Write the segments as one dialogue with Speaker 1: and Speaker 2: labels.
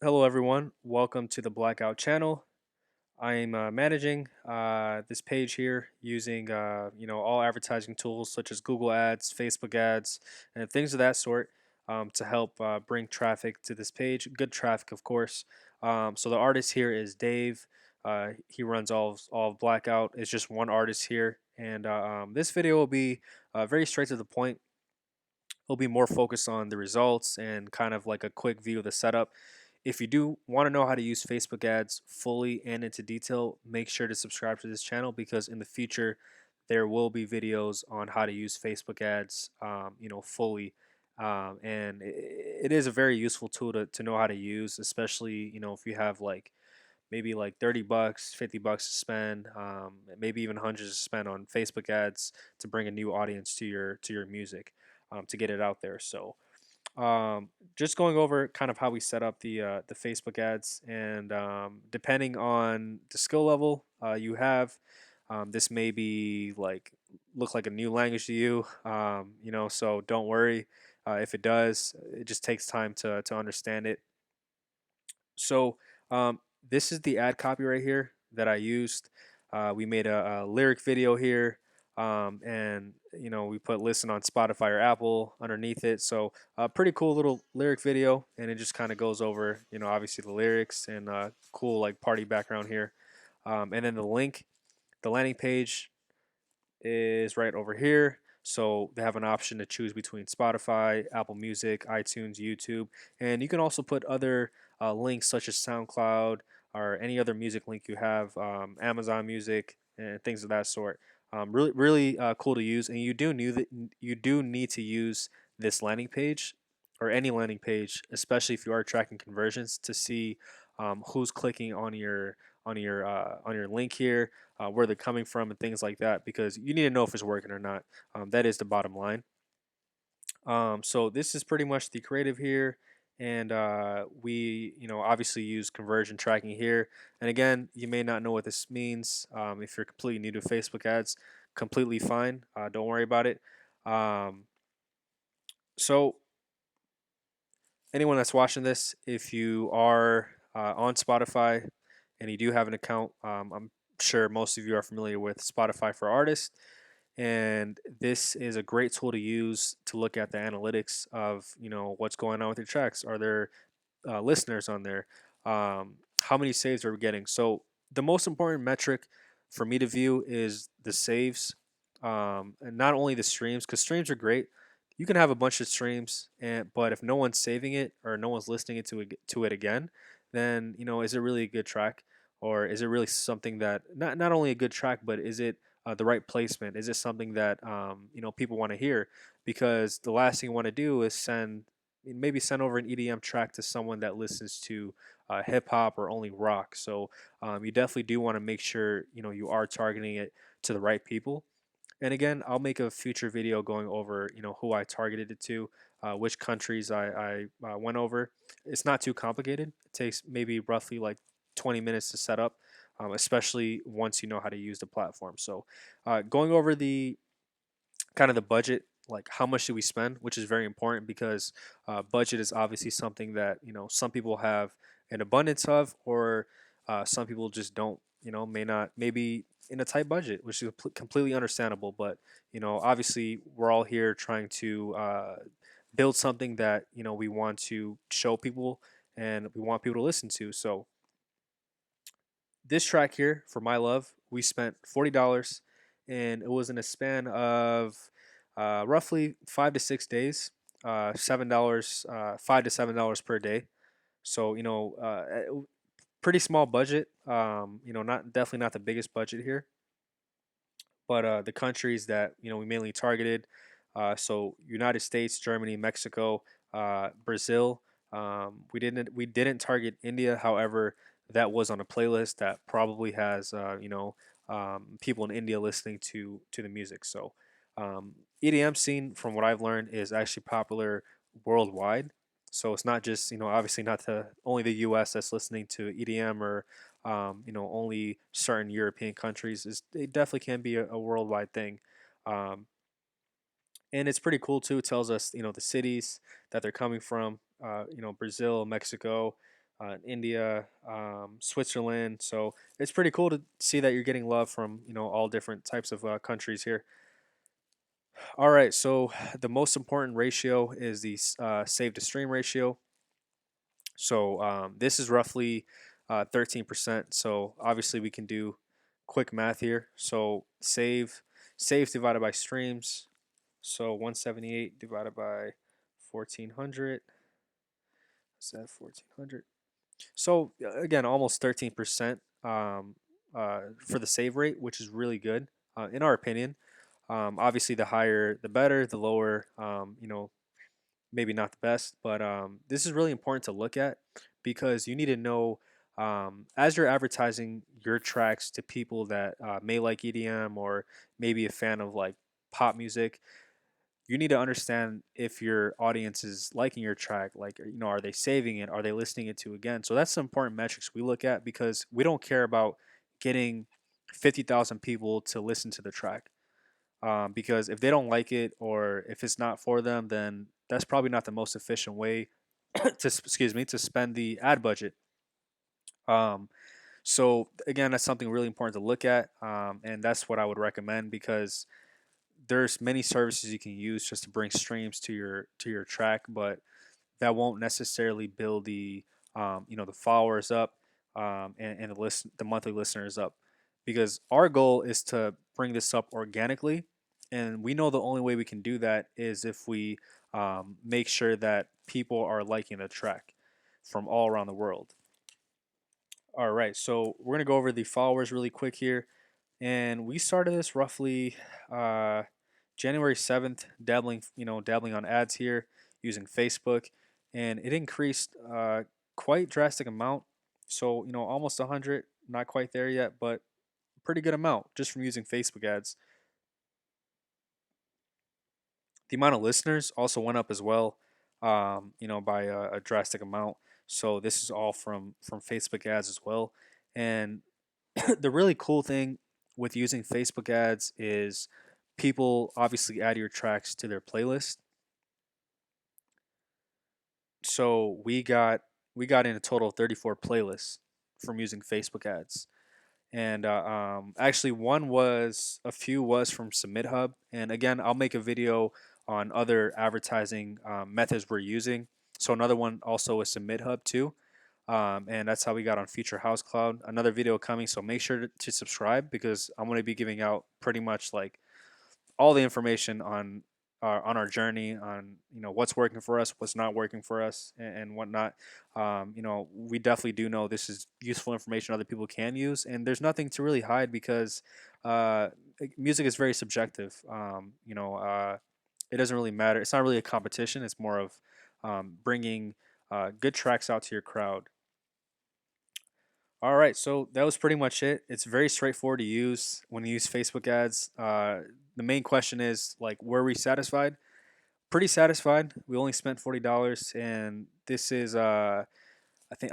Speaker 1: Hello, everyone. Welcome to the Blackout channel. I'm managing this page here using all advertising tools such as Google Ads, Facebook Ads, and things of that sort to help bring traffic to this page. Good traffic, of course. So the artist here is Dave. He runs all of Blackout. It's just one artist here, and this video will be very straight to the point. It'll be more focused on the results and kind of like a quick view of the setup. If you do want to know how to use Facebook ads fully and into detail, make sure to subscribe to this channel because in the future there will be videos on how to use Facebook ads, fully. And it is a very useful tool to know how to use, especially if you have like maybe like 30 bucks, 50 bucks to spend, maybe even hundreds to spend on Facebook ads to bring a new audience to your music, to get it out there. So just going over kind of how we set up the Facebook ads, and depending on the skill level you have, this may be like look like a new language to you. So don't worry if it does. It just takes time to understand it. So this is the ad copy right here that I used. We made a lyric video here, and we put listen on Spotify or Apple underneath it. So a pretty cool little lyric video, and it just kind of goes over obviously the lyrics and cool like party background here. And then the link, the landing page is right over here. So they have an option to choose between Spotify, Apple Music, iTunes, YouTube, and you can also put other links such as SoundCloud or any other music link you have, Amazon Music and things of that sort. Really cool to use, and you do need to use this landing page or any landing page, especially if you are tracking conversions, to see who's clicking on your link here, where they're coming from, and things like that, because you need to know if it's working or not. That is the bottom line. So this is pretty much the creative here, and we obviously use conversion tracking here. And again, you may not know what this means. If you're completely new to Facebook ads, completely fine. Don't worry about it. Um, so anyone that's watching this, if you are on Spotify and you do have an account, I'm sure most of you are familiar with Spotify for Artists. And this is a great tool to use to look at the analytics of what's going on with your tracks. Are there listeners on there? How many saves are we getting? So the most important metric for me to view is the saves, and not only the streams, because streams are great. You can have a bunch of streams, but if no one's saving it or no one's listening to it again, then is it really a good track, or is it really something that not only a good track, but is it the right placement? Is it something that people want to hear? Because the last thing you want to do is maybe send over an EDM track to someone that listens to hip hop or only rock. So you definitely do want to make sure you are targeting it to the right people. And again, I'll make a future video going over who I targeted it to, which countries I went over. It's not too complicated. It takes maybe roughly like 20 minutes to set up, especially once you know how to use the platform. So going over the kind of the budget, like how much do we spend, which is very important because budget is obviously something that some people have an abundance of, or some people just don't. May not, maybe in a tight budget, which is completely understandable. But obviously, we're all here trying to build something that we want to show people and we want people to listen to. So this track here for My Love, we spent $40, and it was in a span of roughly 5 to 6 days. $7, $5 to $7 per day. So pretty small budget. Not definitely not the biggest budget here, but the countries that we mainly targeted. So United States, Germany, Mexico, Brazil. We didn't target India. However, that was on a playlist that probably has people in India listening to the music. So EDM scene, from what I've learned, is actually popular worldwide. So it's not just obviously not only the U.S. that's listening to EDM, or only certain European countries. It definitely can be a worldwide thing. Um, and it's pretty cool too. It tells us, the cities that they're coming from. Brazil, Mexico. India, Switzerland. So it's pretty cool to see that you're getting love from all different types of countries here. All right, so the most important ratio is the save to stream ratio. So this is roughly 13%. So obviously we can do quick math here. So saves divided by streams. So 178 divided by 1400. Is that 1400? So again, almost 13% for the save rate, which is really good in our opinion. Obviously, the higher the better. The lower, maybe not the best. But this is really important to look at because you need to know as you're advertising your tracks to people that may like EDM or maybe a fan of like pop music. You need to understand if your audience is liking your track, like are they saving it, are they listening it to again. So that's some important metrics we look at because we don't care about getting 50,000 people to listen to the track, because if they don't like it or if it's not for them, then that's probably not the most efficient way to spend the ad budget. um, so again, that's something really important to look at, and that's what I would recommend because there's many services you can use just to bring streams to your track, but that won't necessarily build the followers up, and the monthly listeners up, because our goal is to bring this up organically, and we know the only way we can do that is if we make sure that people are liking the track from all around the world. All right, so we're gonna go over the followers really quick here, and we started this roughly uh, January 7th, dabbling on ads here using Facebook, and it increased quite drastic amount. So almost 100, not quite there yet, but pretty good amount just from using Facebook ads. The amount of listeners also went up as well, by a drastic amount. So this is all from Facebook ads as well, and the really cool thing with using Facebook ads is people obviously add your tracks to their playlist. So we got in a total of 34 playlists from using Facebook ads. And actually a few was from Submit Hub. And again, I'll make a video on other advertising methods we're using. So another one also is Submit Hub too. And that's how we got on Future House Cloud. Another video coming, so make sure to subscribe because I'm going to be giving out pretty much like all the information on our journey, on what's working for us, what's not working for us, and whatnot. We definitely do know this is useful information other people can use, and there's nothing to really hide because uh, music is very subjective. It doesn't really matter. It's not really a competition. It's more of bringing good tracks out to your crowd. All right, so that was pretty much it. It's very straightforward to use when you use Facebook ads. The main question is like, were we satisfied? Pretty satisfied. We only spent $40, and this is I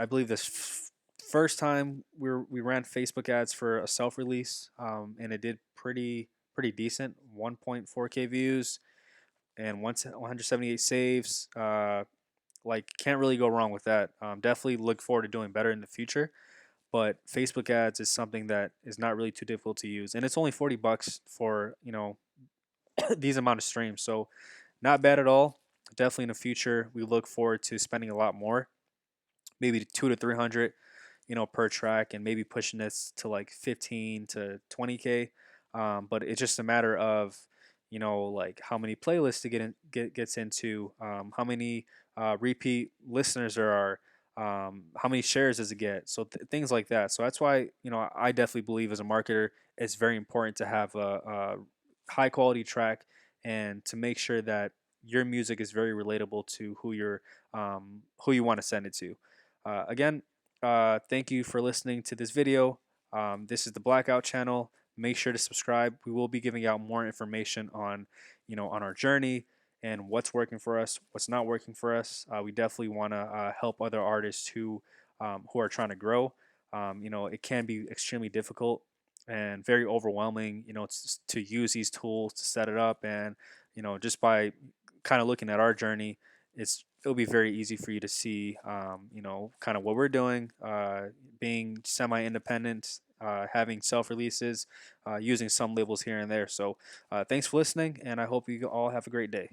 Speaker 1: believe this first time we ran Facebook ads for a self release, and it did pretty decent. 1.4K views and 178 saves. Like can't really go wrong with that. Definitely look forward to doing better in the future. But Facebook ads is something that is not really too difficult to use, and it's only $40 for these amount of streams. So not bad at all. Definitely in the future, we look forward to spending a lot more, maybe 2 to 300, per track, and maybe pushing this to like 15 to 20K. But it's just a matter of, like how many playlists to gets into, how many repeat listeners there are, how many shares does it get, so things like that. So that's why I definitely believe as a marketer, it's very important to have a high quality track and to make sure that your music is very relatable to who you want to send it to. Again, thank you for listening to this video. This is the Blackout channel. Make sure to subscribe. We will be giving out more information on our journey and what's working for us, what's not working for us. We definitely want to help other artists who are trying to grow. It can be extremely difficult and very overwhelming, to use these tools to set it up, and just by kind of looking at our journey, it's it'll be very easy for you to see, kind of what we're doing, being semi-independent, having self-releases, using some labels here and there. So thanks for listening, and I hope you all have a great day.